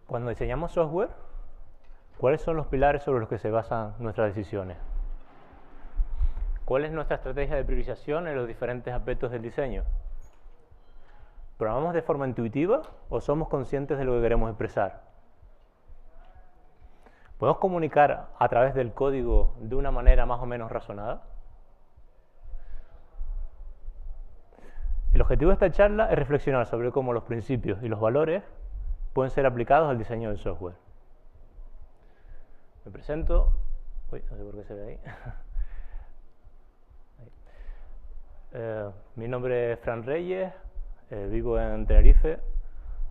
Cuando diseñamos software, ¿cuáles son los pilares sobre los que se basan nuestras decisiones? ¿Cuál es nuestra estrategia de priorización en los diferentes aspectos del diseño? ¿Programamos de forma intuitiva o somos conscientes de lo que queremos expresar? ¿Podemos comunicar a través del código de una manera más o menos razonada? El objetivo de esta charla es reflexionar sobre cómo los principios y los valores pueden ser aplicados al diseño del software. Me presento. Uy, no sé por qué se ve ahí. Mi nombre es Fran Reyes, vivo en Tenerife,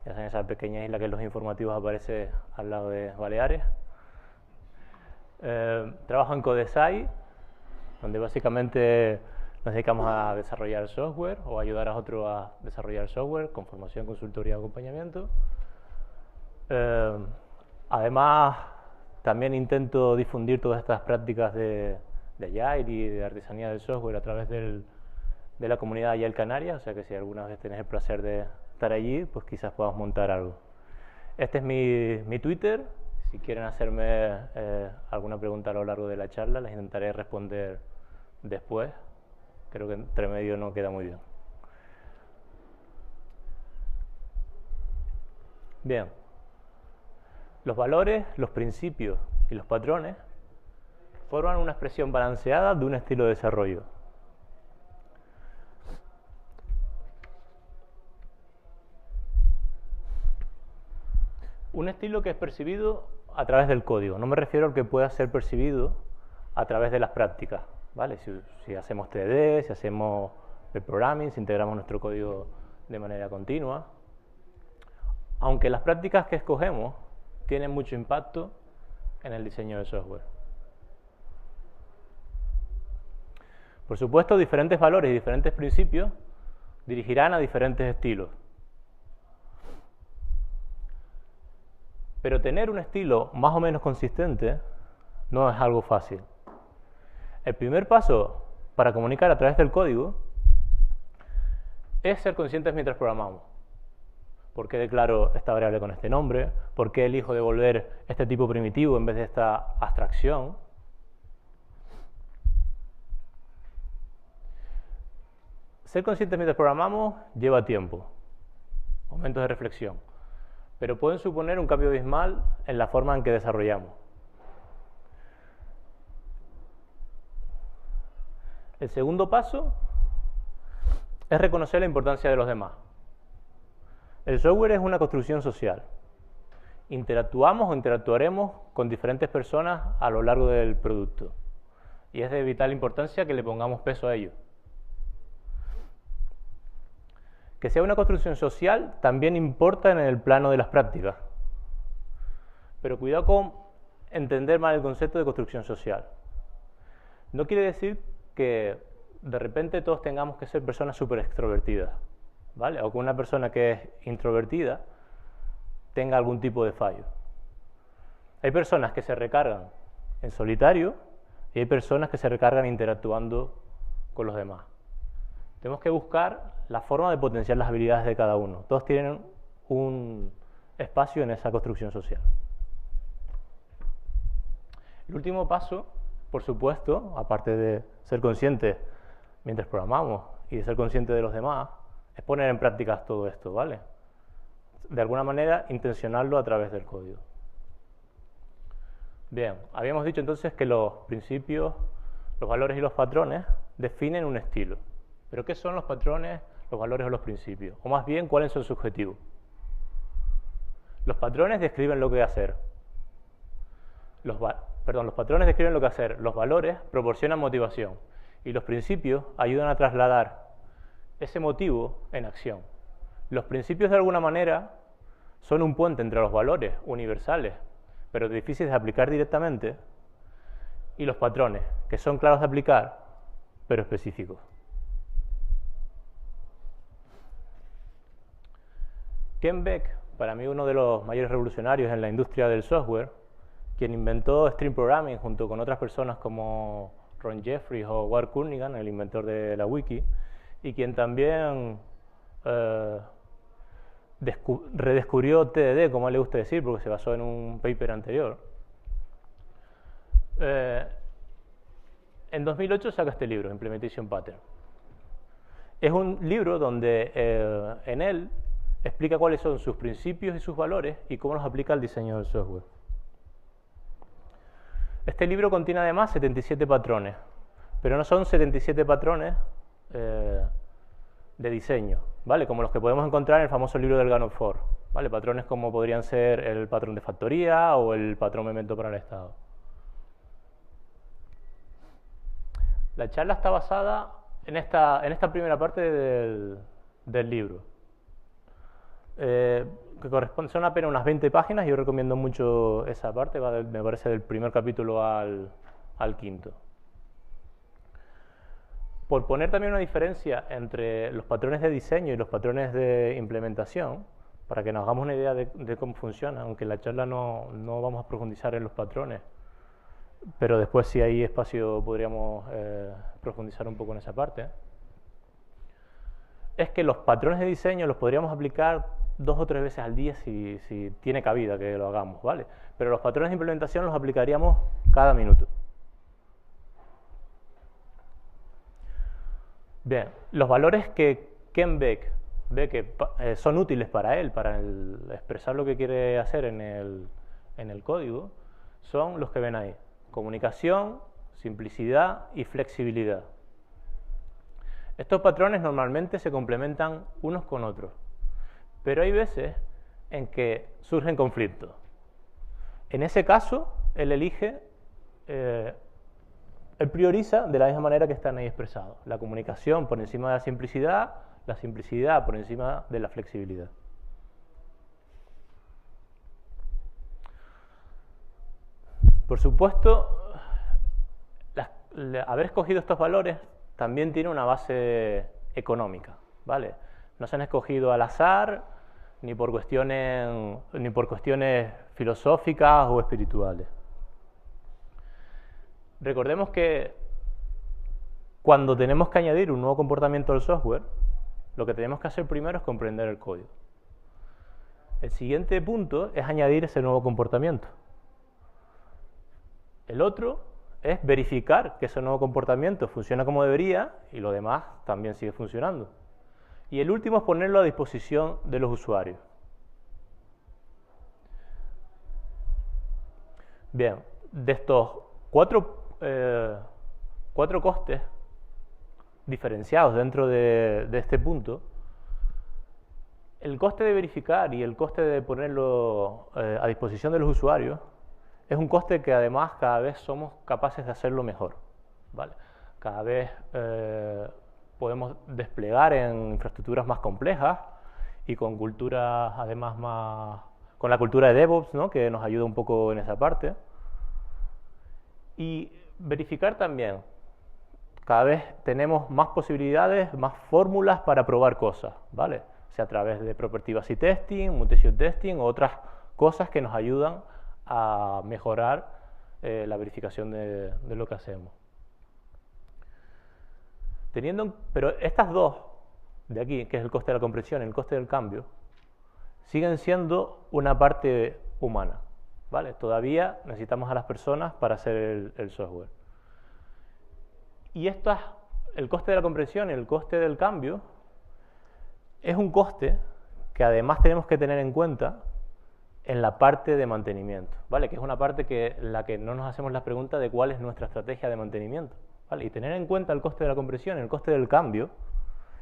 ya saben, esa pequeña isla que en los informativos aparece al lado de Baleares. Trabajo en Codesai, donde básicamente nos dedicamos a desarrollar software o ayudar a otros a desarrollar software con formación, consultoría y acompañamiento. Además, también intento difundir todas estas prácticas de Agile y de artesanía del software a través de la comunidad Agile Canarias, o sea que si alguna vez tenés el placer de estar allí, pues quizás podamos montar algo. Este es mi Twitter. Si quieren hacerme alguna pregunta a lo largo de la charla, les intentaré responder después. Creo que entre medio no queda muy bien. Bien. Los valores, los principios y los patrones forman una expresión balanceada de un estilo de desarrollo. Un estilo que es percibido a través del código. No me refiero al que pueda ser percibido a través de las prácticas, ¿vale? Si hacemos 3D, si hacemos el programming, si integramos nuestro código de manera continua. Aunque las prácticas que escogemos tienen mucho impacto en el diseño del software. Por supuesto, diferentes valores y diferentes principios dirigirán a diferentes estilos. Pero tener un estilo más o menos consistente no es algo fácil. El primer paso para comunicar a través del código es ser conscientes mientras programamos. ¿Por qué declaro esta variable con este nombre? ¿Por qué elijo devolver este tipo primitivo en vez de esta abstracción? Ser conscientes mientras programamos lleva tiempo, momentos de reflexión, pero pueden suponer un cambio abismal en la forma en que desarrollamos. El segundo paso es reconocer la importancia de los demás. El software es una construcción social. Interactuamos o interactuaremos con diferentes personas a lo largo del producto. Y es de vital importancia que le pongamos peso a ello. Que sea una construcción social también importa en el plano de las prácticas. Pero cuidado con entender mal el concepto de construcción social. No quiere decir que de repente todos tengamos que ser personas súper extrovertidas, ¿vale? O que una persona que es introvertida tenga algún tipo de fallo. Hay personas que se recargan en solitario y hay personas que se recargan interactuando con los demás. Tenemos que buscar la forma de potenciar las habilidades de cada uno. Todos tienen un espacio en esa construcción social. El último paso, por supuesto, aparte de ser conscientes mientras programamos y de ser conscientes de los demás, es poner en práctica todo esto, ¿vale? De alguna manera, intencionarlo a través del código. Bien, habíamos dicho entonces que los principios, los valores y los patrones definen un estilo. ¿Pero qué son los patrones, los valores o los principios? O más bien, ¿cuáles son sus objetivos? Los patrones describen lo que hacer. Los patrones describen lo que hacer. Los valores proporcionan motivación. Y los principios ayudan a trasladar ese motivo en acción. Los principios, de alguna manera, son un puente entre los valores universales, pero difíciles de aplicar directamente, y los patrones, que son claros de aplicar, pero específicos. Ken Beck, para mí uno de los mayores revolucionarios en la industria del software, quien inventó String Programming junto con otras personas como Ron Jeffries o Ward Cunningham, el inventor de la wiki, y quien también redescubrió TDD, como a él le gusta decir, porque se basó en un paper anterior. En 2008 saca este libro, Implementation Pattern. Es un libro donde en él explica cuáles son sus principios y sus valores y cómo los aplica al diseño del software. Este libro contiene además 77 patrones, pero no son 77 patrones de diseño, ¿vale? Como los que podemos encontrar en el famoso libro del Gantt Ford, ¿vale? Patrones como podrían ser el patrón de factoría o el patrón memento para el estado. La charla está basada en esta primera parte del libro, que son apenas unas 20 páginas. Yo recomiendo mucho esa parte, me parece del primer capítulo al quinto. Por poner también una diferencia entre los patrones de diseño y los patrones de implementación, para que nos hagamos una idea de cómo funciona, aunque en la charla no vamos a profundizar en los patrones, pero después si hay espacio podríamos profundizar un poco en esa parte. Es que los patrones de diseño los podríamos aplicar 2 o 3 veces al día si tiene cabida que lo hagamos, ¿vale? Pero los patrones de implementación los aplicaríamos cada minuto. Bien, los valores que Ken Beck ve que son útiles para él, para expresar lo que quiere hacer en el código, son los que ven ahí: comunicación, simplicidad y flexibilidad. Estos patrones normalmente se complementan unos con otros, pero hay veces en que surgen conflictos. En ese caso, él prioriza de la misma manera que están ahí expresados: la comunicación por encima de la simplicidad por encima de la flexibilidad. Por supuesto, haber escogido estos valores también tiene una base económica, ¿vale? No se han escogido al azar ni por cuestiones filosóficas o espirituales. Recordemos que cuando tenemos que añadir un nuevo comportamiento al software, lo que tenemos que hacer primero es comprender el código. El siguiente punto es añadir ese nuevo comportamiento. El otro es verificar que ese nuevo comportamiento funciona como debería y lo demás también sigue funcionando. Y el último es ponerlo a disposición de los usuarios. Bien, de estos cuatro costes diferenciados dentro de este punto, el coste de verificar y el coste de ponerlo a disposición de los usuarios es un coste que además cada vez somos capaces de hacerlo mejor, ¿vale? Cada vez podemos desplegar en infraestructuras más complejas y con culturas además con la cultura de DevOps, ¿no?, que nos ayuda un poco en esa parte. Y verificar también, cada vez tenemos más posibilidades, más fórmulas para probar cosas, ¿vale? Sea a través de Property-Based Testing, Mutation Testing o otras cosas que nos ayudan a mejorar la verificación de lo que hacemos. Pero estas dos de aquí, que es el coste de la compresión y el coste del cambio, siguen siendo una parte humana, ¿vale? Todavía necesitamos a las personas para hacer el software. Y el coste de la compresión y el coste del cambio es un coste que además tenemos que tener en cuenta en la parte de mantenimiento, ¿vale? Que es una parte la que no nos hacemos la pregunta de cuál es nuestra estrategia de mantenimiento, ¿vale? Y tener en cuenta el coste de la compresión y el coste del cambio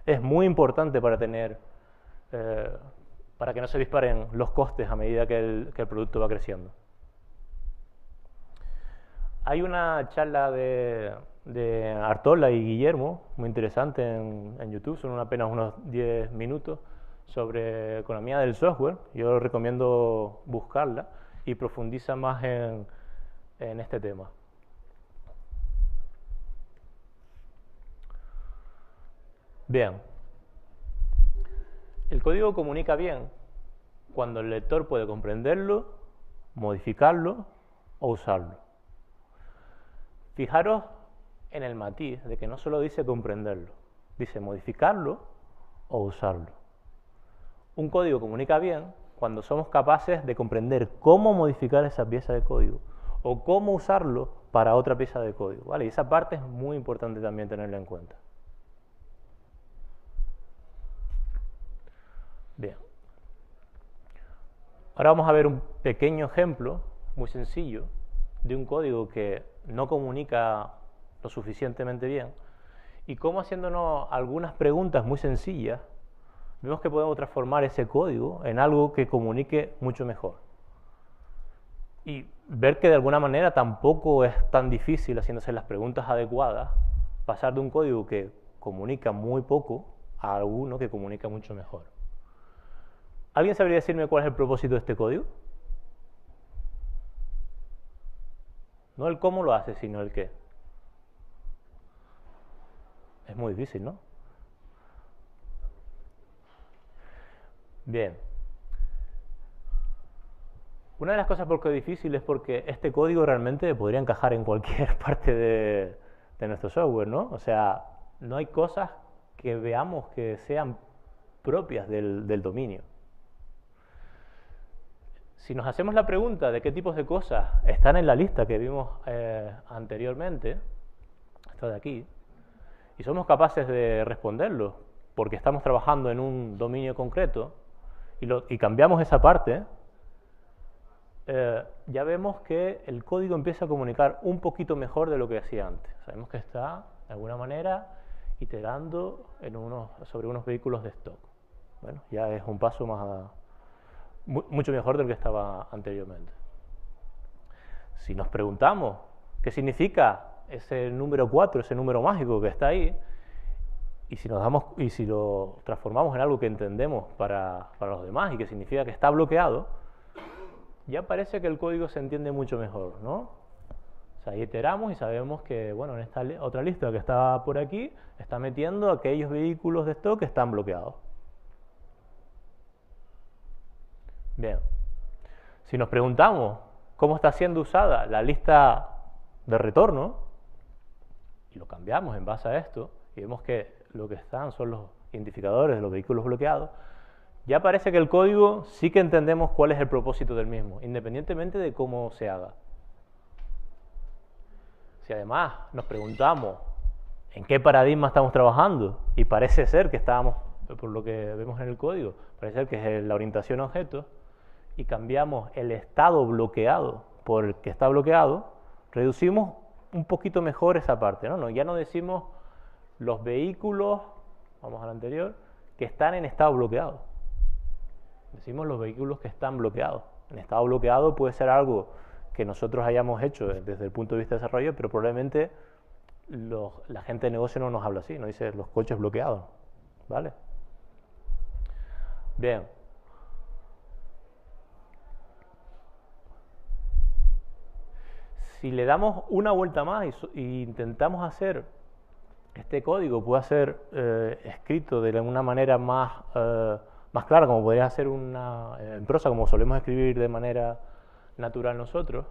es muy importante para que no se disparen los costes a medida que el producto va creciendo. Hay una charla de Artola y Guillermo muy interesante en YouTube, son apenas unos 10 minutos, sobre economía del software. Yo recomiendo buscarla y profundiza más en este tema. Bien, el código comunica bien cuando el lector puede comprenderlo, modificarlo o usarlo. Fijaros en el matiz de que no solo dice comprenderlo, dice modificarlo o usarlo. un código comunica bien cuando somos capaces de comprender cómo modificar esa pieza de código o cómo usarlo para otra pieza de código, ¿vale? Y esa parte es muy importante también tenerla en cuenta. Bien. Ahora vamos a ver un pequeño ejemplo, muy sencillo, de un código que no comunica lo suficientemente bien y cómo, haciéndonos algunas preguntas muy sencillas, vemos que podemos transformar ese código en algo que comunique mucho mejor. Y ver que de alguna manera tampoco es tan difícil, haciéndose las preguntas adecuadas, pasar de un código que comunica muy poco a alguno que comunica mucho mejor. ¿Alguien sabría decirme cuál es el propósito de este código? No el cómo lo hace, sino el qué. Es muy difícil, ¿no? Bien. Una de las cosas por qué es difícil es porque este código realmente podría encajar en cualquier parte de nuestro software, ¿no? O sea, no hay cosas que veamos que sean propias del dominio. Si nos hacemos la pregunta de qué tipos de cosas están en la lista que vimos anteriormente, esta de aquí, y somos capaces de responderlo porque estamos trabajando en un dominio concreto y cambiamos esa parte, ya vemos que el código empieza a comunicar un poquito mejor de lo que hacía antes. Sabemos que está, de alguna manera, iterando sobre unos vehículos de stock. Bueno, ya es un paso mucho mejor del que estaba anteriormente. Si nos preguntamos qué significa ese número 4, ese número mágico que está ahí, y si lo transformamos en algo que entendemos para los demás y que significa que está bloqueado, ya parece que el código se entiende mucho mejor, ¿no? O sea, iteramos y sabemos que, bueno, en esta otra lista que está por aquí, está metiendo aquellos vehículos de stock que están bloqueados. Bien. Si nos preguntamos cómo está siendo usada la lista de retorno, y lo cambiamos en base a esto, y vemos que lo que están son los identificadores de los vehículos bloqueados, ya parece que el código sí que entendemos cuál es el propósito del mismo, independientemente de cómo se haga. Si además nos preguntamos en qué paradigma estamos trabajando, y parece ser que estábamos, por lo que vemos en el código, parece ser que es la orientación a objetos, y cambiamos el estado bloqueado por el que está bloqueado, reducimos un poquito mejor esa parte, ¿no? Ya no decimos los vehículos, vamos al anterior, que están en estado bloqueado. Decimos los vehículos que están bloqueados. En estado bloqueado puede ser algo que nosotros hayamos hecho desde el punto de vista de desarrollo, pero probablemente la gente de negocio no nos habla así, nos dice los coches bloqueados, ¿vale? Bien. Si le damos una vuelta más e intentamos hacer este código pueda ser escrito de una manera más clara, como podría ser en prosa, como solemos escribir de manera natural nosotros,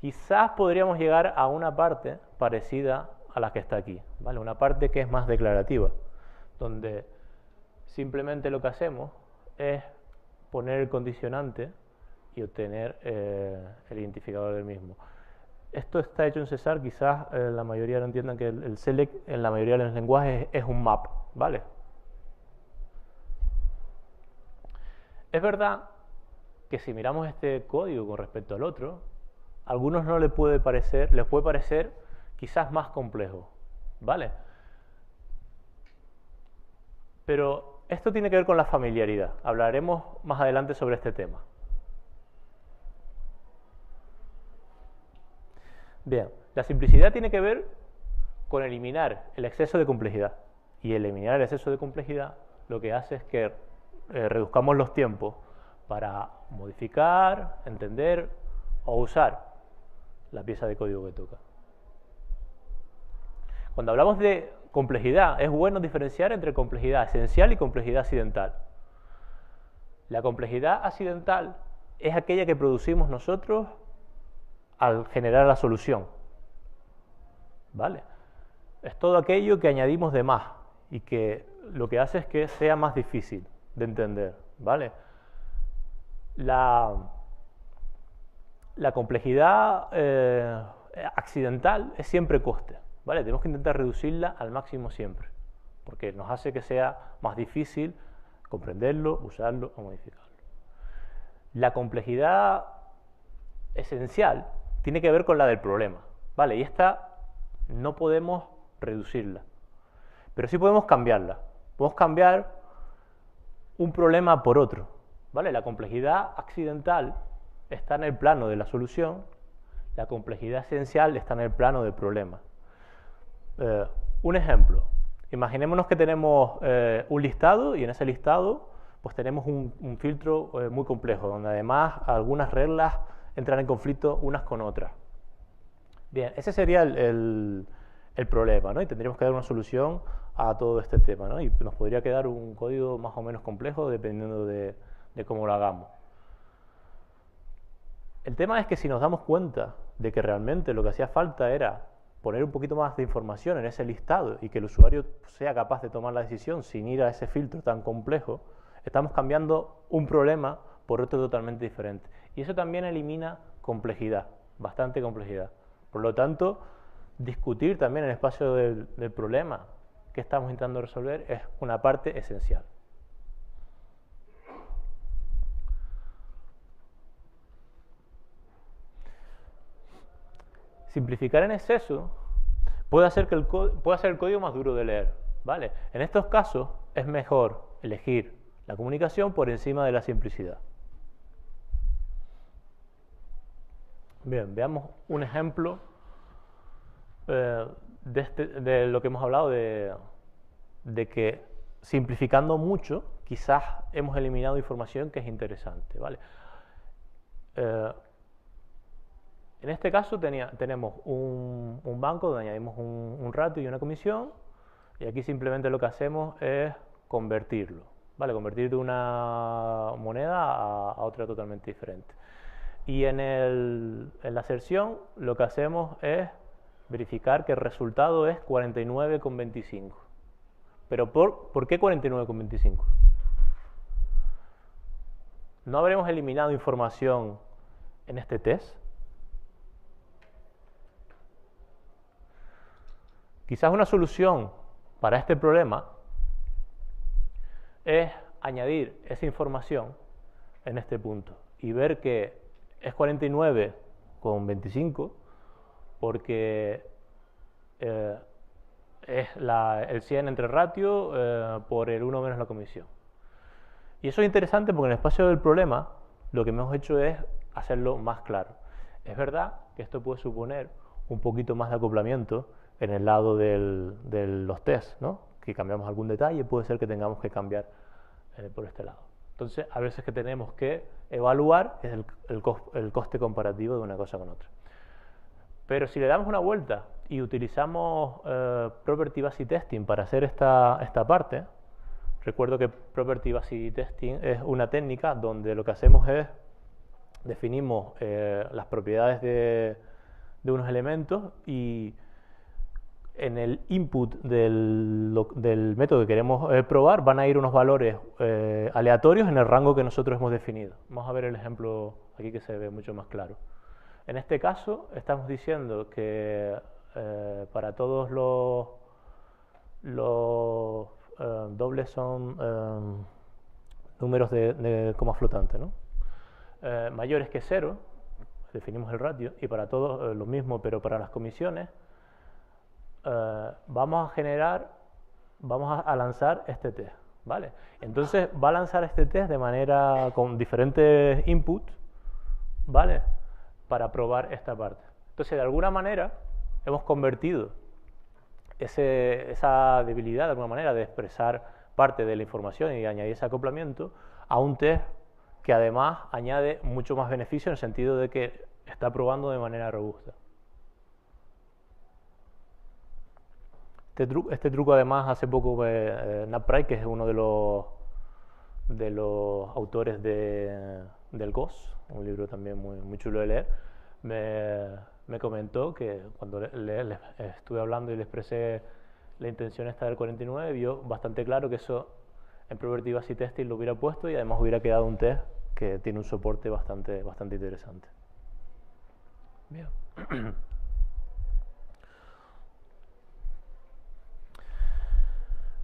quizás podríamos llegar a una parte parecida a la que está aquí, ¿vale? Una parte que es más declarativa, donde simplemente lo que hacemos es poner el condicionante y obtener el identificador del mismo. Esto está hecho en César, quizás la mayoría no entiendan que el select en la mayoría de los lenguajes es un map, ¿vale? Es verdad que si miramos este código con respecto al otro, a algunos les puede parecer quizás más complejo, ¿vale? Pero esto tiene que ver con la familiaridad. Hablaremos más adelante sobre este tema. Bien, la simplicidad tiene que ver con eliminar el exceso de complejidad. Y eliminar el exceso de complejidad lo que hace es que reduzcamos los tiempos para modificar, entender o usar la pieza de código que toca. Cuando hablamos de complejidad, es bueno diferenciar entre complejidad esencial y complejidad accidental. La complejidad accidental es aquella que producimos nosotros al generar la solución, ¿vale? Es todo aquello que añadimos de más y que lo que hace es que sea más difícil. de entender, ¿vale? La complejidad accidental es siempre coste, ¿vale? Tenemos que intentar reducirla al máximo siempre, porque nos hace que sea más difícil comprenderlo, usarlo o modificarlo. La complejidad esencial tiene que ver con la del problema, ¿vale? Y esta no podemos reducirla, pero sí podemos cambiarla. Podemos cambiar un problema por otro, ¿vale? La complejidad accidental está en el plano de la solución, la complejidad esencial está en el plano del problema. Un ejemplo, imaginémonos que tenemos un listado y en ese listado pues tenemos un filtro muy complejo, donde además algunas reglas entran en conflicto unas con otras. Bien, ese sería el problema, ¿no? Y tendríamos que dar una solución a todo este tema, ¿no? Y nos podría quedar un código más o menos complejo dependiendo de cómo lo hagamos. El tema es que si nos damos cuenta de que realmente lo que hacía falta era poner un poquito más de información en ese listado y que el usuario sea capaz de tomar la decisión sin ir a ese filtro tan complejo, estamos cambiando un problema por otro totalmente diferente. Y eso también elimina complejidad, bastante complejidad. Por lo tanto, discutir también el espacio del problema que estamos intentando resolver es una parte esencial. Simplificar en exceso puede hacer el código más duro de leer, ¿vale? En estos casos es mejor elegir la comunicación por encima de la simplicidad. Bien, veamos un ejemplo de lo que hemos hablado de que simplificando mucho quizás hemos eliminado información que es interesante, ¿vale? En este caso tenemos un banco donde añadimos un ratio y una comisión, y aquí simplemente lo que hacemos es convertirlo, ¿vale? Convertir de una moneda a otra totalmente diferente. Y en la aserción lo que hacemos es verificar que el resultado es 49,25. Pero ¿por qué 49,25? ¿No habremos eliminado información en este test? Quizás una solución para este problema es añadir esa información en este punto y ver que es 49,25 porque es el 100 entre ratio por el 1 menos la comisión. Y eso es interesante porque en el espacio del problema lo que hemos hecho es hacerlo más claro. Es verdad que esto puede suponer un poquito más de acoplamiento en el lado de los tests, ¿no? Que cambiamos algún detalle, puede ser que tengamos que cambiar por este lado. Entonces, a veces que tenemos que evaluar es el coste comparativo de una cosa con otra. Pero si le damos una vuelta y utilizamos Property Basic Testing para hacer esta parte, recuerdo que Property Basic Testing es una técnica donde lo que hacemos es definimos las propiedades de unos elementos y en el input del método que queremos probar van a ir unos valores aleatorios en el rango que nosotros hemos definido. Vamos a ver el ejemplo aquí que se ve mucho más claro. En este caso estamos diciendo que para todos los dobles son números de coma flotante, ¿no? Mayores que 0, definimos el ratio, y para todos lo mismo, pero para las comisiones vamos a lanzar este test, ¿vale? Entonces va a lanzar este test de manera con diferentes inputs, ¿vale? Para probar esta parte. Entonces, de alguna manera hemos convertido esa debilidad, de alguna manera, de expresar parte de la información y añadir ese acoplamiento a un test que además añade mucho más beneficio en el sentido de que está probando de manera robusta. Este truco además hace poco Nat Pry, que es uno de los autores del GOS, un libro también muy chulo de leer, me comentó que cuando le estuve hablando y le expresé la intención esta del 49, vio bastante claro que eso en Property Testing lo hubiera puesto y además hubiera quedado un test que tiene un soporte bastante interesante. Bien.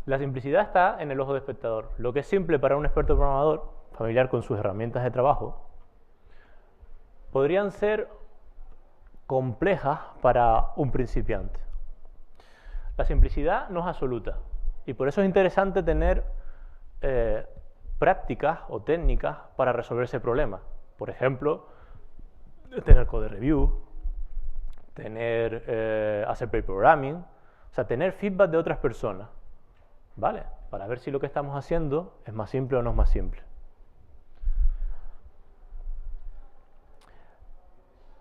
La simplicidad está en el ojo de espectador. Lo que es simple para un experto programador, familiar con sus herramientas de trabajo, podrían ser complejas para un principiante. La simplicidad no es absoluta y por eso es interesante tener prácticas o técnicas para resolver ese problema. Por ejemplo, tener code review, hacer pair programming, o sea, tener feedback de otras personas, ¿vale? Para ver si lo que estamos haciendo es más simple o no es más simple.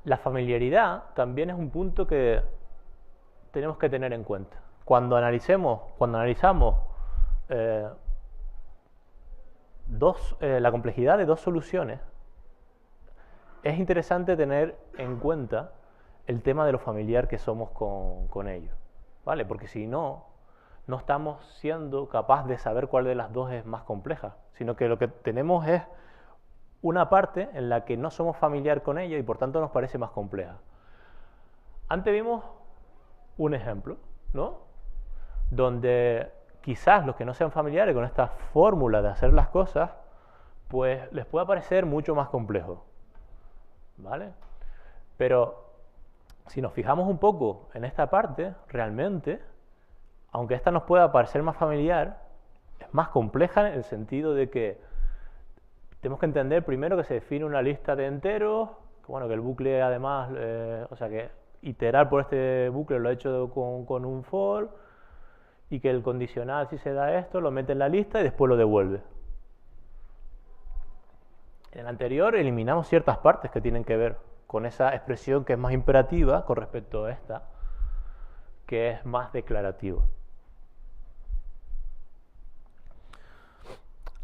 La familiaridad también es un punto que tenemos que tener en cuenta. Cuando analizamos la complejidad de dos soluciones, es interesante tener en cuenta el tema de lo familiar que somos con ellos, ¿vale? Porque si no estamos siendo capaces de saber cuál de las dos es más compleja, sino que lo que tenemos es una parte en la que no somos familiar con ella y por tanto nos parece más compleja. Antes vimos un ejemplo, ¿no? Donde quizás los que no sean familiares con esta fórmula de hacer las cosas, pues les pueda parecer mucho más complejo, ¿vale? Pero si nos fijamos un poco en esta parte, realmente, aunque esta nos pueda parecer más familiar, es más compleja en el sentido de que tenemos que entender primero que se define una lista de enteros, que, bueno, que el bucle además, o sea que iterar por este bucle lo ha hecho con un for, y que el condicional, si se da esto, lo mete en la lista y después lo devuelve. En el anterior eliminamos ciertas partes que tienen que ver con esa expresión que es más imperativa con respecto a esta, que es más declarativa.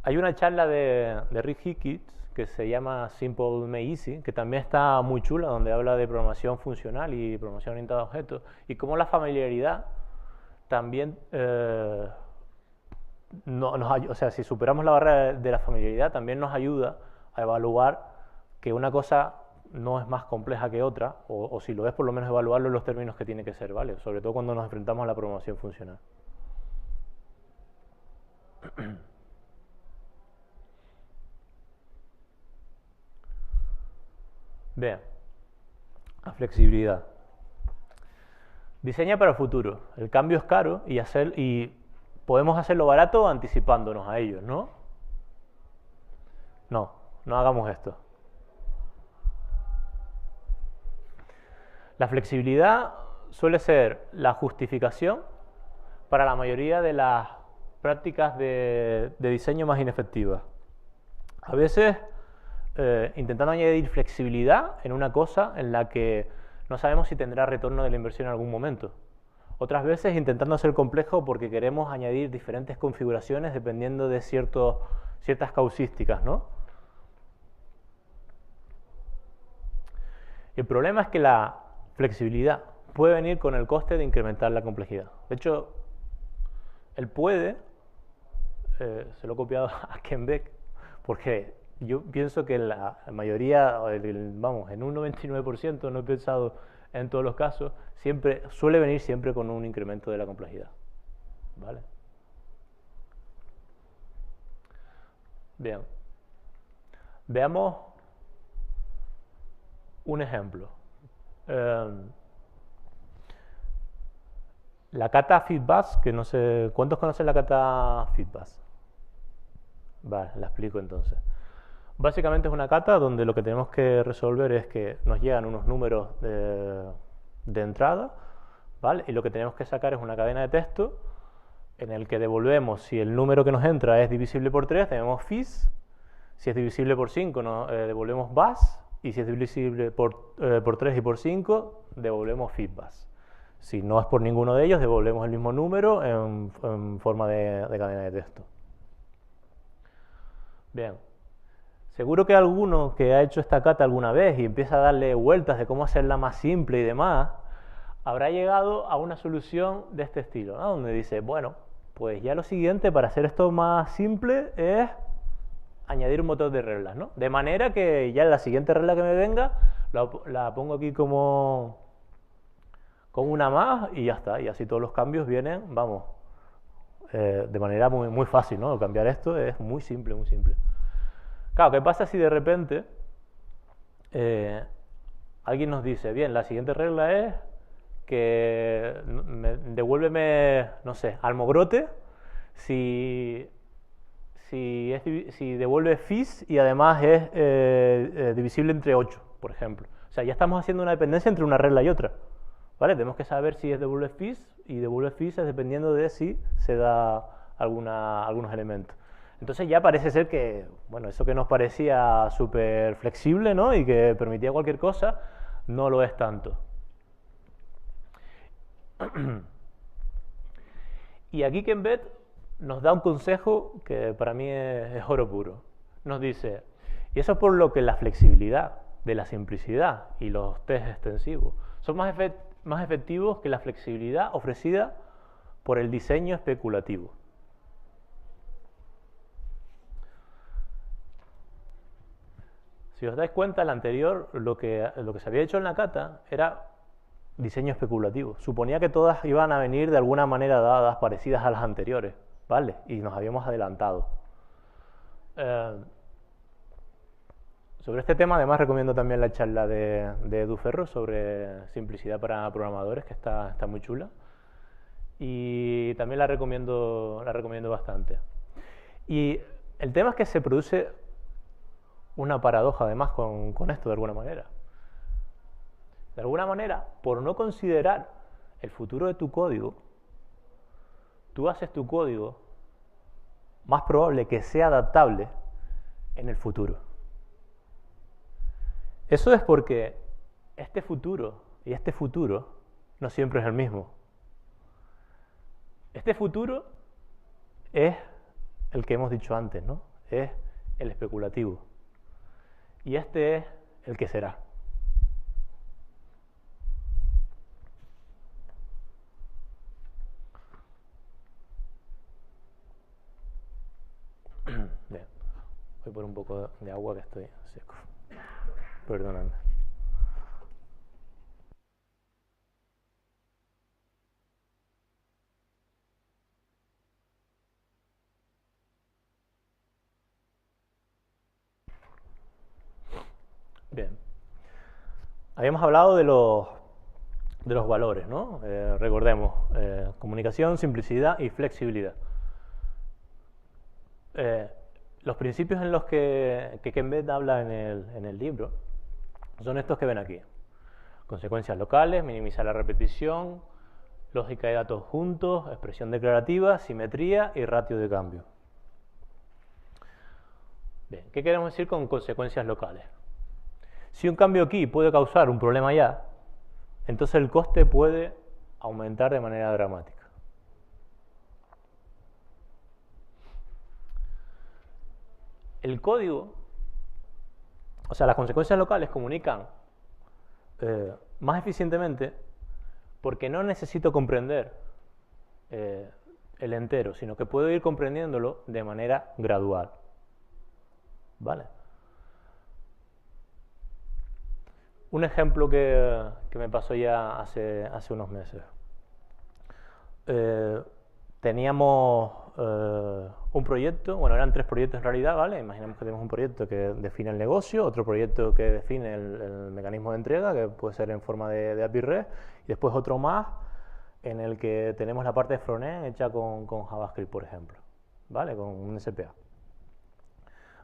Hay una charla de Rick Hicks que se llama Simple Made Easy, que también está muy chula, donde habla de programación funcional y programación orientada a objetos, y cómo la familiaridad también, o sea, si superamos la barrera de la familiaridad, también nos ayuda a evaluar que una cosa no es más compleja que otra, o si lo es, por lo menos evaluarlo en los términos que tiene que ser, ¿vale? Sobre todo cuando nos enfrentamos a la programación funcional. Bien, la flexibilidad. Diseña para el futuro. El cambio es caro y podemos hacerlo barato anticipándonos a ellos, ¿no? No hagamos esto. La flexibilidad suele ser la justificación para la mayoría de las prácticas de diseño más inefectivas. A veces intentando añadir flexibilidad en una cosa en la que no sabemos si tendrá retorno de la inversión en algún momento. Otras veces intentando ser complejo porque queremos añadir diferentes configuraciones dependiendo de ciertas causísticas, ¿no? El problema es que la flexibilidad puede venir con el coste de incrementar la complejidad. De hecho, el puede, se lo he copiado a Ken Beck, porque yo pienso que la mayoría, vamos, en un 99%, no he pensado en todos los casos, suele venir siempre con un incremento de la complejidad, ¿vale? Bien, veamos un ejemplo. La kata feedback, que no sé, ¿cuántos conocen la kata feedback? Vale, la explico entonces. Básicamente es una kata donde lo que tenemos que resolver es que nos llegan unos números de entrada, ¿vale? Y lo que tenemos que sacar es una cadena de texto en el que devolvemos, si el número que nos entra es divisible por 3, tenemos fis, si es divisible por 5, devolvemos bas, y si es divisible por 3 y por 5, devolvemos feedback. Si no es por ninguno de ellos, devolvemos el mismo número en forma de cadena de texto. Bien. Seguro que alguno que ha hecho esta kata alguna vez y empieza a darle vueltas de cómo hacerla más simple y demás, habrá llegado a una solución de este estilo, ¿no? Donde dice, bueno, Pues ya lo siguiente, para hacer esto más simple, es añadir un motor de reglas, ¿no? De manera que ya la siguiente regla que me venga, la pongo aquí como una más y ya está. Y así todos los cambios vienen, vamos, de manera muy, muy fácil, ¿no? Cambiar esto es muy simple, muy simple. Claro, ¿qué pasa si de repente alguien nos dice, bien, la siguiente regla es que devuélveme, no sé, almogrote si devuelve fis y además es divisible entre 8, por ejemplo. O sea, ya estamos haciendo una dependencia entre una regla y otra. ¿Vale? Tenemos que saber si es devuelve fis, y devuelve fis es dependiendo de si se da algunos elementos. Entonces ya parece ser que, bueno, eso que nos parecía súper flexible, ¿no? Y que permitía cualquier cosa, no lo es tanto. Y aquí Kenbet nos da un consejo que para mí es oro puro. Nos dice, y eso es por lo que la flexibilidad de la simplicidad y los test extensivos son más efectivos que la flexibilidad ofrecida por el diseño especulativo. Si os dais cuenta, el anterior, lo que se había hecho en la cata era diseño especulativo. Suponía que todas iban a venir de alguna manera dadas, parecidas a las anteriores, ¿vale? Y nos habíamos adelantado. Sobre este tema, además, recomiendo también la charla de Edu Ferro sobre simplicidad para programadores, que está muy chula. Y también la recomiendo bastante. Y el tema es que se produce una paradoja, además, con esto, de alguna manera. De alguna manera, por no considerar el futuro de tu código, tú haces tu código más probable que sea adaptable en el futuro. Eso es porque este futuro y este futuro no siempre es el mismo. Este futuro es el que hemos dicho antes, ¿no? Es el especulativo. Y este es el que será. Bien. Voy por un poco de agua que estoy seco. Perdóname. Bien. Habíamos hablado de los valores, ¿no? Recordemos, comunicación, simplicidad y flexibilidad. Los principios en los que Kenbet habla en el libro son estos que ven aquí. Consecuencias locales, minimizar la repetición, lógica de datos juntos, expresión declarativa, simetría y ratio de cambio. Bien, ¿qué queremos decir con consecuencias locales? Si un cambio aquí puede causar un problema allá, entonces el coste puede aumentar de manera dramática. El código, o sea, las consecuencias locales comunican más eficientemente porque no necesito comprender el entero, sino que puedo ir comprendiéndolo de manera gradual. ¿Vale? Un ejemplo que me pasó ya hace unos meses. Teníamos un proyecto, bueno, eran 3 proyectos en realidad, ¿vale? Imaginemos que tenemos un proyecto que define el negocio, otro proyecto que define el mecanismo de entrega, que puede ser en forma de API REST, y después otro más en el que tenemos la parte de frontend hecha con JavaScript, por ejemplo, ¿vale? Con un SPA.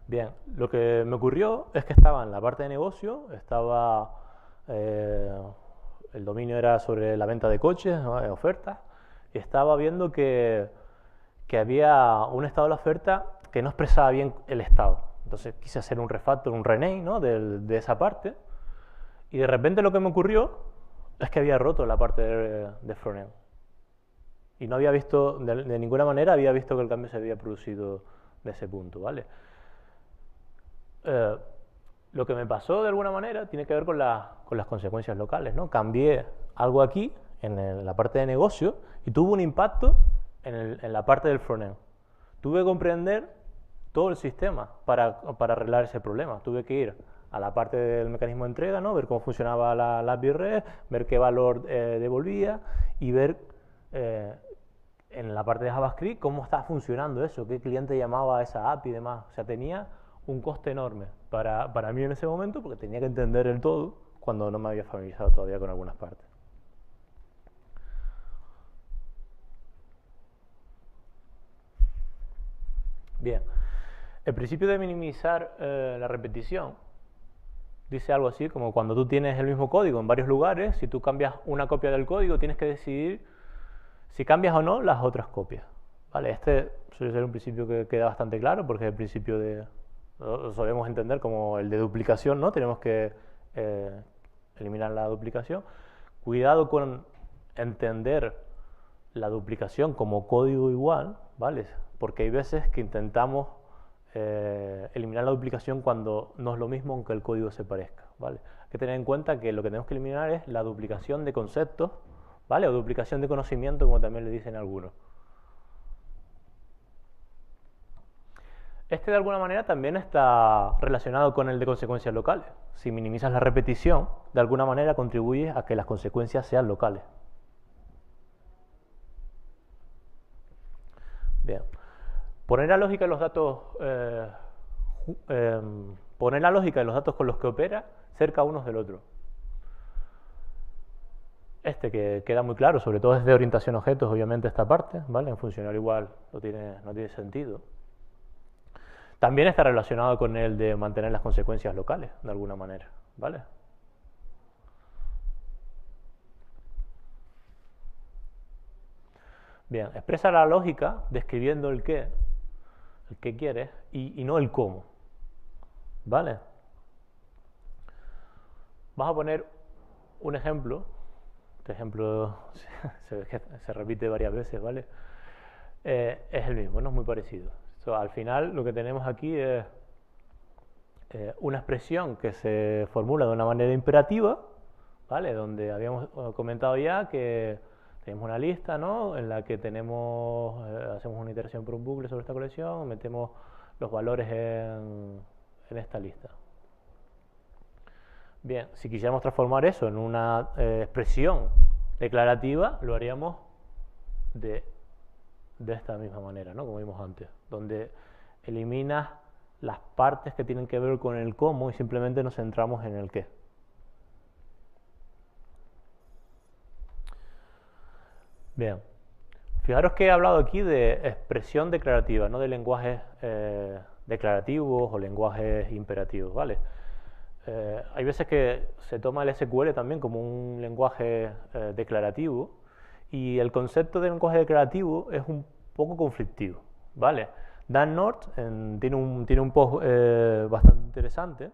Bien, lo que me ocurrió es que estaba en la parte de negocio, estaba el dominio era sobre la venta de coches, ¿no? Ofertas, y estaba viendo que había un estado de la oferta que no expresaba bien el estado. Entonces quise hacer un refactor, un rename, ¿no? de esa parte, y de repente lo que me ocurrió es que había roto la parte de frontend. Y no había visto, de ninguna manera había visto que el cambio se había producido de ese punto, ¿vale? Lo que me pasó de alguna manera tiene que ver con las consecuencias locales, ¿no? Cambié algo aquí, en la parte de negocio, y tuvo un impacto en la parte del frontend. Tuve que comprender todo el sistema para arreglar ese problema. Tuve que ir a la parte del mecanismo de entrega, ¿no? Ver cómo funcionaba la API REST, ver qué valor devolvía y ver en la parte de JavaScript cómo estaba funcionando eso, qué cliente llamaba a esa API y demás. O sea, tenía un coste enorme para mí en ese momento porque tenía que entender el todo cuando no me había familiarizado todavía con algunas partes. Bien, el principio de minimizar la repetición dice algo así como cuando tú tienes el mismo código en varios lugares, si tú cambias una copia del código tienes que decidir si cambias o no las otras copias. ¿Vale? Este suele ser un principio que queda bastante claro porque es el principio lo solemos entender como el de duplicación, ¿no? Tenemos que eliminar la duplicación. Cuidado con entender la duplicación como código igual, ¿vale? Porque hay veces que intentamos eliminar la duplicación cuando no es lo mismo aunque el código se parezca, ¿vale? Hay que tener en cuenta que lo que tenemos que eliminar es la duplicación de conceptos, ¿vale? O duplicación de conocimiento, como también le dicen algunos. Este de alguna manera también está relacionado con el de consecuencias locales. Si minimizas la repetición, de alguna manera contribuyes a que las consecuencias sean locales. Bien. Poner la lógica de los datos con los que opera cerca unos del otro. Este que queda muy claro, sobre todo desde orientación a objetos, obviamente esta parte, ¿vale? En funcional igual no tiene sentido. También está relacionado con el de mantener las consecuencias locales, de alguna manera, ¿vale? Bien, expresa la lógica describiendo el qué quieres y no el cómo, ¿vale? Vamos a poner un ejemplo. Este ejemplo se repite varias veces, ¿vale? Es el mismo, no es muy parecido. Al final lo que tenemos aquí es una expresión que se formula de una manera imperativa, ¿vale? Donde habíamos comentado ya que tenemos una lista, ¿no? En la que hacemos una iteración por un bucle sobre esta colección, metemos los valores en esta lista. Bien, si quisiéramos transformar eso en una expresión declarativa, lo haríamos de esta misma manera, ¿no? Como vimos antes, donde eliminas las partes que tienen que ver con el cómo y simplemente nos centramos en el qué. Bien, fijaros que he hablado aquí de expresión declarativa, no de lenguajes declarativos o lenguajes imperativos, ¿vale? Hay veces que se toma el SQL también como un lenguaje declarativo y el concepto de lenguaje declarativo es un poco conflictivo, ¿vale? Dan North tiene un post bastante interesante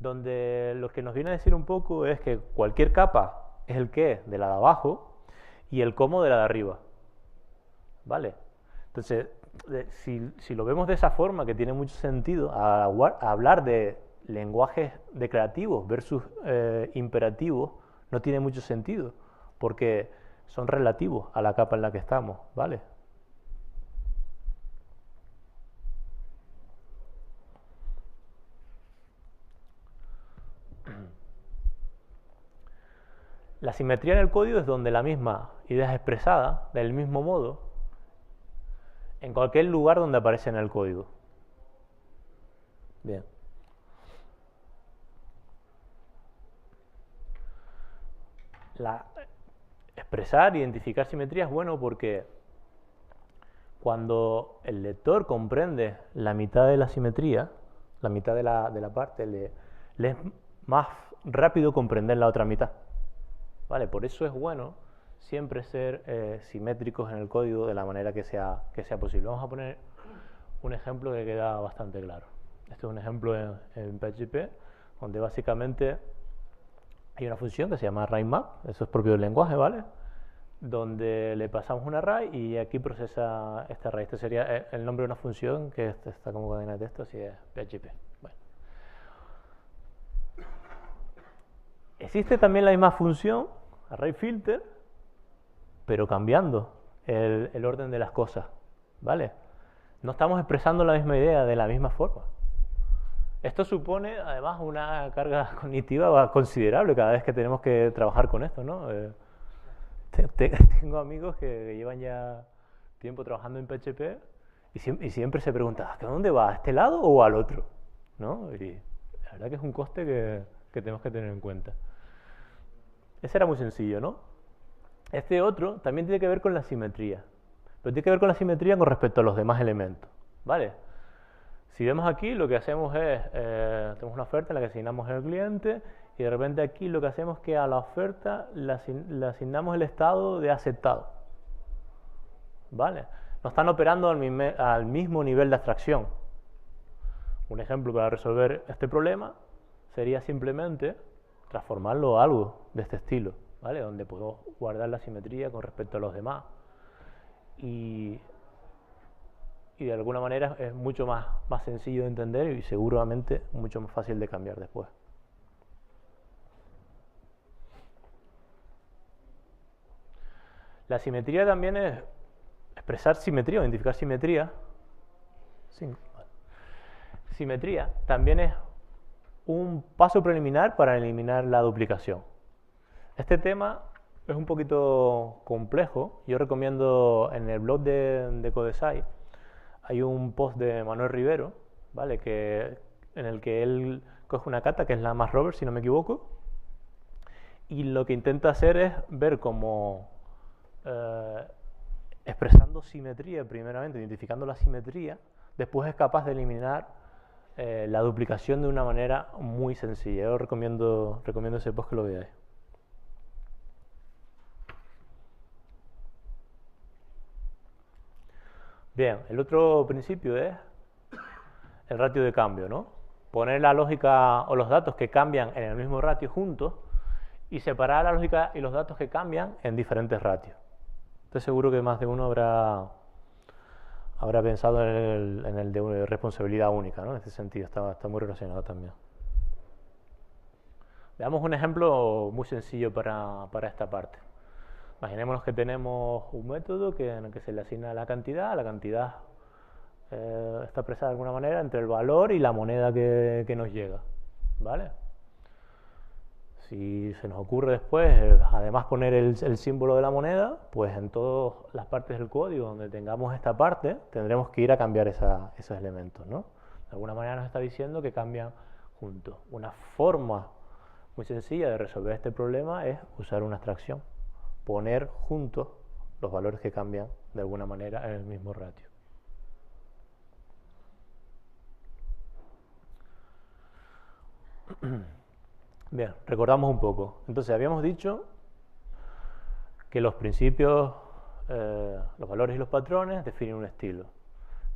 donde lo que nos viene a decir un poco es que cualquier capa es el qué de la de abajo y el cómo de la de arriba, ¿vale? Entonces, si lo vemos de esa forma, que tiene mucho sentido, a hablar de lenguajes declarativos versus imperativos, no tiene mucho sentido, porque son relativos a la capa en la que estamos, ¿vale? La simetría en el código es donde la misma idea es expresada del mismo modo en cualquier lugar donde aparece en el código. Bien. Expresar, identificar simetría es bueno porque cuando el lector comprende la mitad de la simetría, la mitad de la parte, le es más rápido comprender la otra mitad. ¿Vale? Por eso es bueno siempre ser simétricos en el código de la manera que sea posible. Vamos a poner un ejemplo que queda bastante claro. Este es un ejemplo en PHP, donde básicamente hay una función que se llama ArrayMap, eso es propio del lenguaje, ¿vale? Donde le pasamos un array y aquí procesa este array. Este sería el nombre de una función que está como cadena de texto, así es PHP. Bueno. Existe también la misma función, ArrayFilter, pero cambiando el orden de las cosas, ¿vale? No estamos expresando la misma idea de la misma forma. Esto supone, además, una carga cognitiva considerable cada vez que tenemos que trabajar con esto, ¿no? Tengo amigos que llevan ya tiempo trabajando en PHP y siempre se preguntan, ¿a dónde va? ¿A este lado o al otro? ¿No? Y la verdad que es un coste que tenemos que tener en cuenta. Ese era muy sencillo, ¿no? Este otro también tiene que ver con la simetría, pero tiene que ver con la simetría con respecto a los demás elementos, ¿vale? Si vemos aquí, lo que hacemos es, tenemos una oferta en la que asignamos el cliente y de repente aquí lo que hacemos es que a la oferta le asignamos el estado de aceptado, ¿vale? No están operando al mismo nivel de abstracción. Un ejemplo para resolver este problema sería simplemente transformarlo a algo de este estilo, ¿vale? Donde puedo guardar la simetría con respecto a los demás y de alguna manera es mucho más sencillo de entender y seguramente mucho más fácil de cambiar después. La simetría también es expresar simetría o identificar simetría. Simetría también es un paso preliminar para eliminar la duplicación. Este tema es un poquito complejo. Yo recomiendo en el blog de Codesai hay un post de Manuel Rivero, ¿vale? En el que él coge una cata, que es la más Rover, si no me equivoco, y lo que intenta hacer es ver cómo, expresando simetría primeramente, identificando la simetría, después es capaz de eliminar la duplicación de una manera muy sencilla. Yo recomiendo ese post que lo veáis. Bien, el otro principio es el ratio de cambio, ¿no? Poner la lógica o los datos que cambian en el mismo ratio juntos y separar la lógica y los datos que cambian en diferentes ratios. Estoy seguro que más de uno habrá pensado en el de responsabilidad única, ¿no? En este sentido está muy relacionado también. Veamos un ejemplo muy sencillo para esta parte. Imaginémonos que tenemos un método en el que se le asigna la cantidad está expresada de alguna manera entre el valor y la moneda que nos llega, ¿vale? Si se nos ocurre después, además poner el símbolo de la moneda, pues en todas las partes del código donde tengamos esta parte, tendremos que ir a cambiar esos elementos, ¿no? De alguna manera nos está diciendo que cambian juntos. Una forma muy sencilla de resolver este problema es usar una abstracción. Poner juntos los valores que cambian de alguna manera en el mismo ratio. Bien, recordamos un poco. Entonces habíamos dicho que los principios, los valores y los patrones definen un estilo.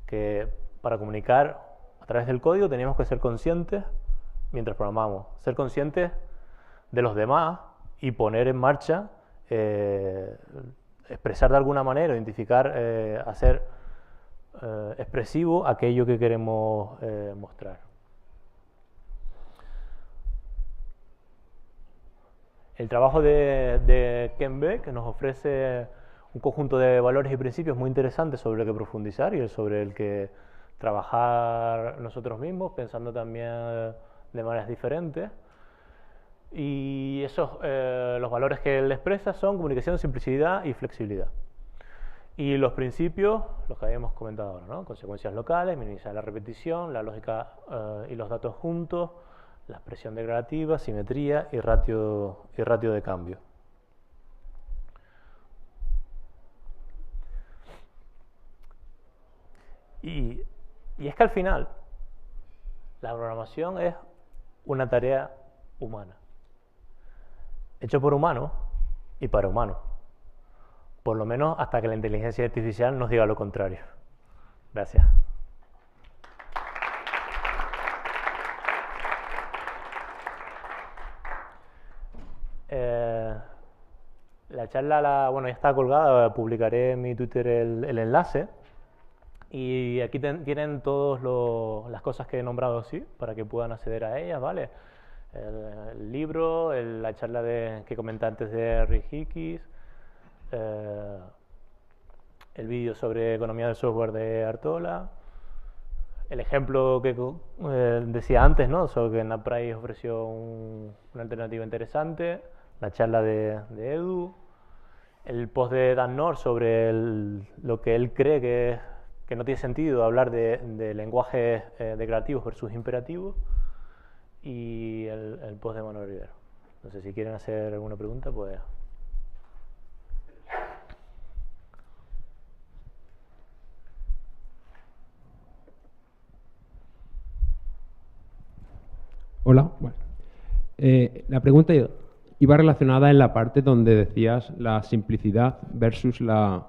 Que para comunicar a través del código teníamos que ser conscientes, mientras programamos, ser conscientes de los demás y poner en marcha, expresar de alguna manera, identificar, hacer expresivo aquello que queremos mostrar. El trabajo de Ken Beck nos ofrece un conjunto de valores y principios muy interesantes sobre el que profundizar y sobre el que trabajar nosotros mismos, pensando también de maneras diferentes. Y los valores que él expresa son comunicación, simplicidad y flexibilidad. Y los principios, los que habíamos comentado ahora, ¿no? Consecuencias locales, minimizar la repetición, la lógica y los datos juntos, la expresión declarativa, simetría y ratio de cambio. Y es que al final la programación es una tarea humana, hecho por humanos y para humanos, por lo menos hasta que la inteligencia artificial nos diga lo contrario. Gracias. La charla ya está colgada, publicaré en mi Twitter el enlace. Y aquí tienen todas las cosas que he nombrado así, para que puedan acceder a ellas, ¿vale? El libro, la charla que comenté antes de Rick Hickes, el vídeo sobre economía del software de Artola, el ejemplo que decía antes, ¿no? Sobre que NetPrice ofreció una alternativa interesante, la charla de Edu, el post de Dan Nord sobre lo que él cree que no tiene sentido hablar de lenguajes declarativos versus imperativos, y el post de Manuel Rivero. No sé si quieren hacer alguna pregunta, pues... Hola. Bueno. La pregunta iba relacionada en la parte donde decías la simplicidad versus la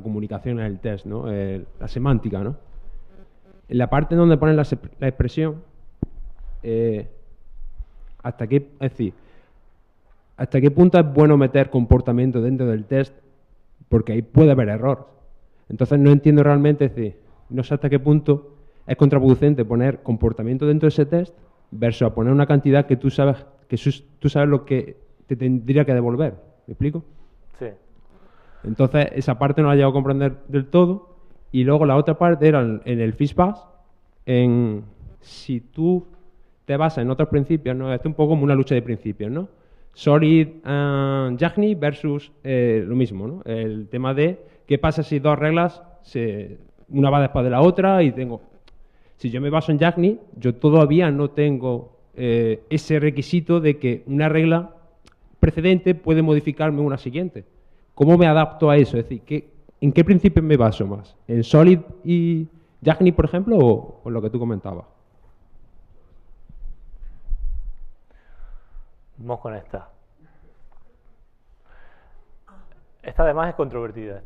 comunicación en el test, ¿no? La semántica, ¿no? En la parte donde ponen la expresión, ¿hasta qué punto es bueno meter comportamiento dentro del test? Porque ahí puede haber error. Entonces no entiendo realmente, es decir, no sé hasta qué punto es contraproducente poner comportamiento dentro de ese test versus a poner una cantidad que tú sabes lo que te tendría que devolver. ¿Me explico? Sí. Entonces esa parte no la he llegado a comprender del todo. Y luego la otra parte era en el Fishbash, si tú te basas en otros principios, ¿no? Esto es un poco como una lucha de principios, ¿no? Solid Yagni versus lo mismo, ¿no? El tema de qué pasa si dos reglas, una va después de la otra y tengo... Si yo me baso en Yagni, yo todavía no tengo ese requisito de que una regla precedente puede modificarme una siguiente. ¿Cómo me adapto a eso? Es decir, ¿en qué principios me baso más? ¿En Solid y Yagni, por ejemplo, o en lo que tú comentabas? Vamos con esta. Esta además es controvertida.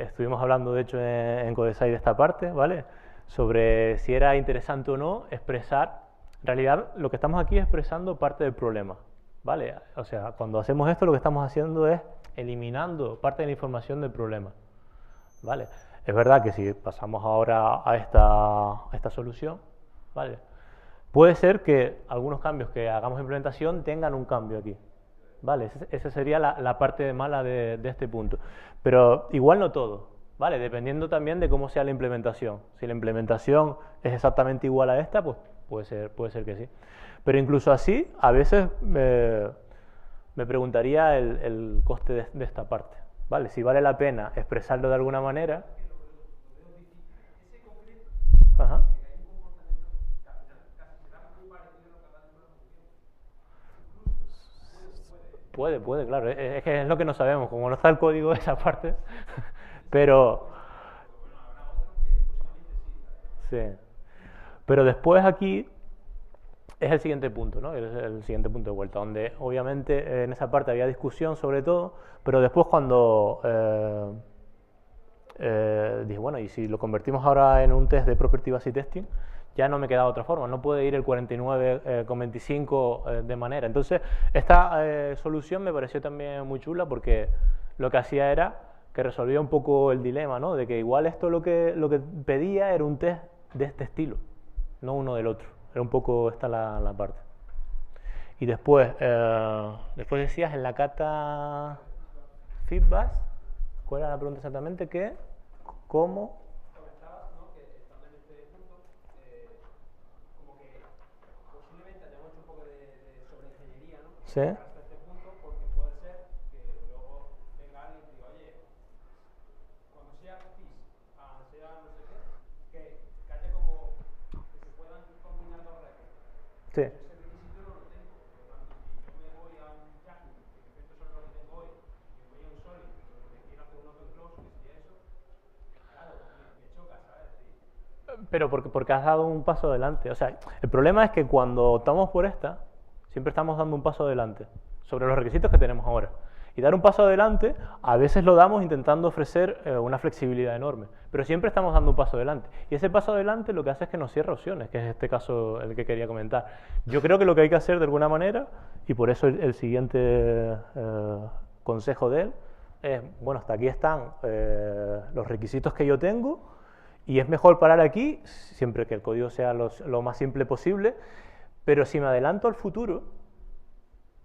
Estuvimos hablando, de hecho, en Codeside de esta parte, ¿vale? Sobre si era interesante o no expresar. En realidad, lo que estamos aquí es expresando parte del problema, ¿vale? O sea, cuando hacemos esto, lo que estamos haciendo es eliminando parte de la información del problema, ¿vale? Es verdad que si pasamos ahora a esta solución, ¿vale? Puede ser que algunos cambios que hagamos en implementación tengan un cambio aquí, ¿vale? Esa sería la parte mala de este punto. Pero igual no todo, ¿vale? Dependiendo también de cómo sea la implementación. Si la implementación es exactamente igual a esta, pues puede ser que sí. Pero incluso así, a veces me preguntaría el coste de esta parte, ¿vale? Si vale la pena expresarlo de alguna manera. Ajá. Puede, claro. Es que es lo que no sabemos, como no está el código de esa parte. Pero... Sí. Pero después aquí es el siguiente punto, ¿no? Es el siguiente punto de vuelta, donde obviamente en esa parte había discusión sobre todo, pero después cuando dije, bueno, y si lo convertimos ahora en un test de Property-Based Testing, ya no me queda otra forma, no puede ir el 49,25 de manera. Entonces, esta solución me pareció también muy chula porque lo que hacía era que resolvía un poco el dilema, ¿no? De que igual esto lo que pedía era un test de este estilo, no uno del otro. Era un poco esta la parte. Y después decías en la cata feedback, ¿cuál era la pregunta exactamente? ¿Qué? ¿Cómo? Comentabas, ¿no? Que estando en este punto, como que posiblemente hayamos hecho un poco de sobreingeniería, ¿no? Sí. Hasta este punto, porque puede ser que luego venga alguien y diga, oye, cuando sea PIS, sea no sé qué, que haya como que se puedan combinar dos reglas. Sí. Ese requisito no lo tengo. Por lo tanto, si yo me voy a un Yagni, que estos son los que tengo hoy, y voy a un Solid, que quiero hacer un open close, que sería eso, claro, me choca, ¿sabes? Pero porque has dado un paso adelante. O sea, el problema es que cuando optamos por esta, siempre estamos dando un paso adelante sobre los requisitos que tenemos ahora. Y dar un paso adelante, a veces lo damos intentando ofrecer una flexibilidad enorme, pero siempre estamos dando un paso adelante. Y ese paso adelante lo que hace es que nos cierra opciones, que es este caso el que quería comentar. Yo creo que lo que hay que hacer de alguna manera, y por eso el siguiente consejo de él, es, bueno, hasta aquí están los requisitos que yo tengo, y es mejor parar aquí, siempre que el código sea lo más simple posible, pero si me adelanto al futuro,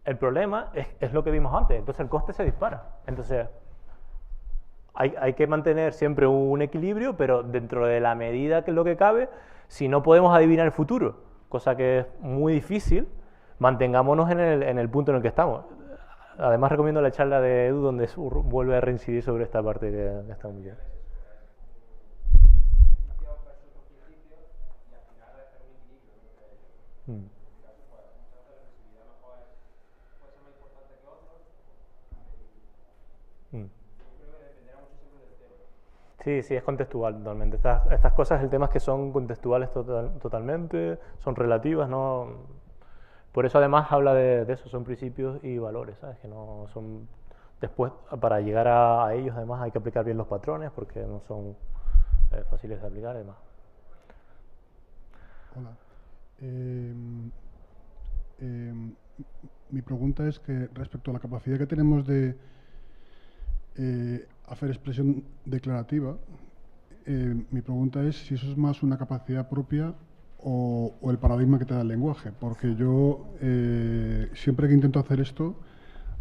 el problema es lo que vimos antes, entonces el coste se dispara. Entonces, hay que mantener siempre un equilibrio, pero dentro de la medida que es lo que cabe, si no podemos adivinar el futuro, cosa que es muy difícil, mantengámonos en el punto en el que estamos. Además recomiendo la charla de Edu donde vuelve a reincidir sobre esta parte que está muy bien. Mm. Mm. Sí, sí, es contextual totalmente. Estas cosas, el tema es que son contextuales totalmente, son relativas, ¿no? Por eso además habla de eso, son principios y valores, ¿sabes? Que no son... Después, para llegar a ellos, además, hay que aplicar bien los patrones porque no son fáciles de aplicar, además. Hola. Mi pregunta es que respecto a la capacidad que tenemos de hacer expresión declarativa, mi pregunta es si eso es más una capacidad propia o el paradigma que te da el lenguaje, porque yo siempre que intento hacer esto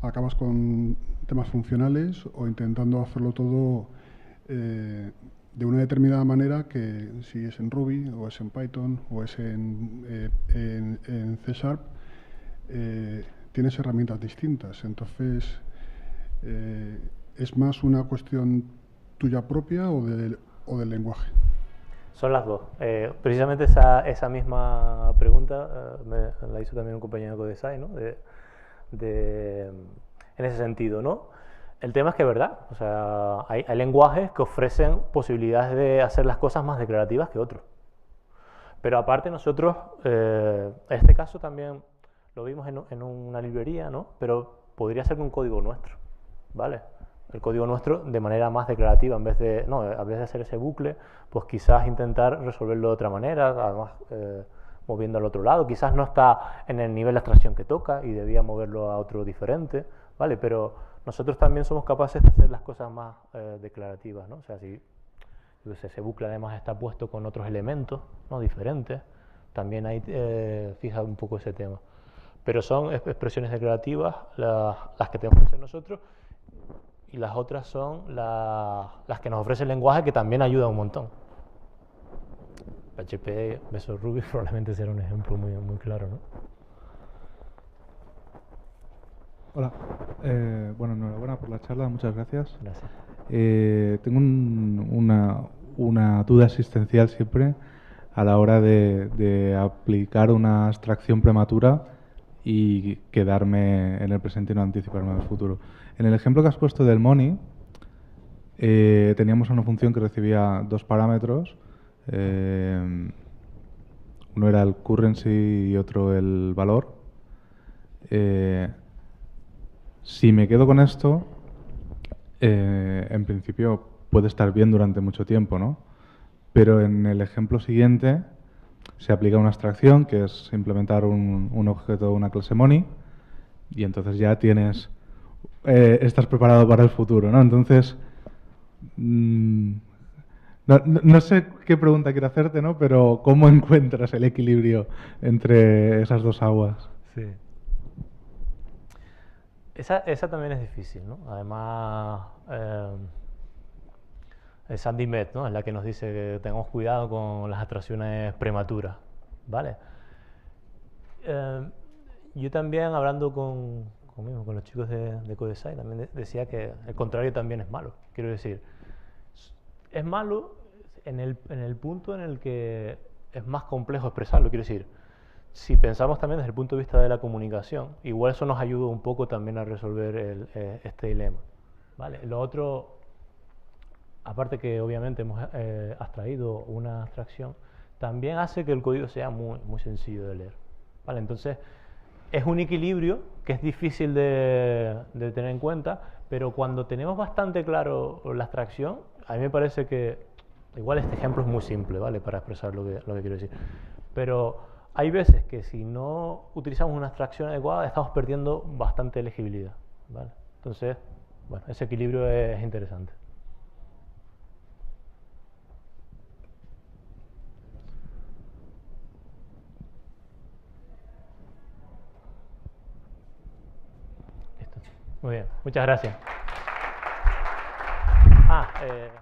acabas con temas funcionales o intentando hacerlo todo de una determinada manera, que si es en Ruby o es en Python o es en C Sharp, tienes herramientas distintas. Entonces, ¿es más una cuestión tuya propia o del lenguaje? Son las dos. Precisamente esa misma pregunta me la hizo también un compañero de Codesai, ¿no? En ese sentido, ¿no? El tema es que es verdad, o sea, hay lenguajes que ofrecen posibilidades de hacer las cosas más declarativas que otros. Pero aparte nosotros, en este caso también lo vimos en una librería, ¿no? Pero podría ser un código nuestro, ¿vale? El código nuestro de manera más declarativa, en vez de hacer ese bucle, pues quizás intentar resolverlo de otra manera, además moviendo al otro lado. Quizás no está en el nivel de abstracción que toca y debía moverlo a otro diferente, ¿vale? Pero nosotros también somos capaces de hacer las cosas más declarativas, ¿no? O sea, si ese bucle además está puesto con otros elementos, ¿no? Diferentes, también ahí fija un poco ese tema. Pero son expresiones declarativas las que tenemos que hacer nosotros, y las otras son las que nos ofrece el lenguaje, que también ayuda un montón. PHP versus Ruby probablemente será un ejemplo muy, muy claro, ¿no? Hola, bueno, enhorabuena por la charla, muchas gracias. Gracias. Tengo una duda existencial siempre a la hora de aplicar una abstracción prematura y quedarme en el presente y no anticiparme al futuro. En el ejemplo que has puesto del money, teníamos una función que recibía dos parámetros. Uno era el currency y otro el valor. Si me quedo con esto, en principio puede estar bien durante mucho tiempo, ¿no? Pero en el ejemplo siguiente se aplica una abstracción, que es implementar un objeto, una clase money, y entonces ya estás preparado para el futuro, ¿no? Entonces, no sé qué pregunta quiero hacerte, ¿no? Pero ¿cómo encuentras el equilibrio entre esas dos aguas? Sí. Esa también es difícil, ¿no? Además, Sandy Met, ¿no? Es la que nos dice que tengamos cuidado con las abstracciones prematuras, ¿vale? Yo también, hablando con los chicos de Codesai, también decía que el contrario también es malo. Quiero decir, es malo en el punto en el que es más complejo expresarlo. Quiero decir, si pensamos también desde el punto de vista de la comunicación, igual eso nos ayuda un poco también a resolver este dilema, ¿vale? Lo otro, aparte que obviamente hemos abstraído una abstracción, también hace que el código sea muy, muy sencillo de leer, ¿vale? Entonces, es un equilibrio que es difícil de tener en cuenta, pero cuando tenemos bastante claro la abstracción, a mí me parece que, igual este ejemplo es muy simple, ¿vale? Para expresar lo que quiero decir, pero hay veces que si no utilizamos una abstracción adecuada estamos perdiendo bastante legibilidad, ¿vale? Entonces, bueno, ese equilibrio es interesante. Listo. Muy bien, muchas gracias. Eh,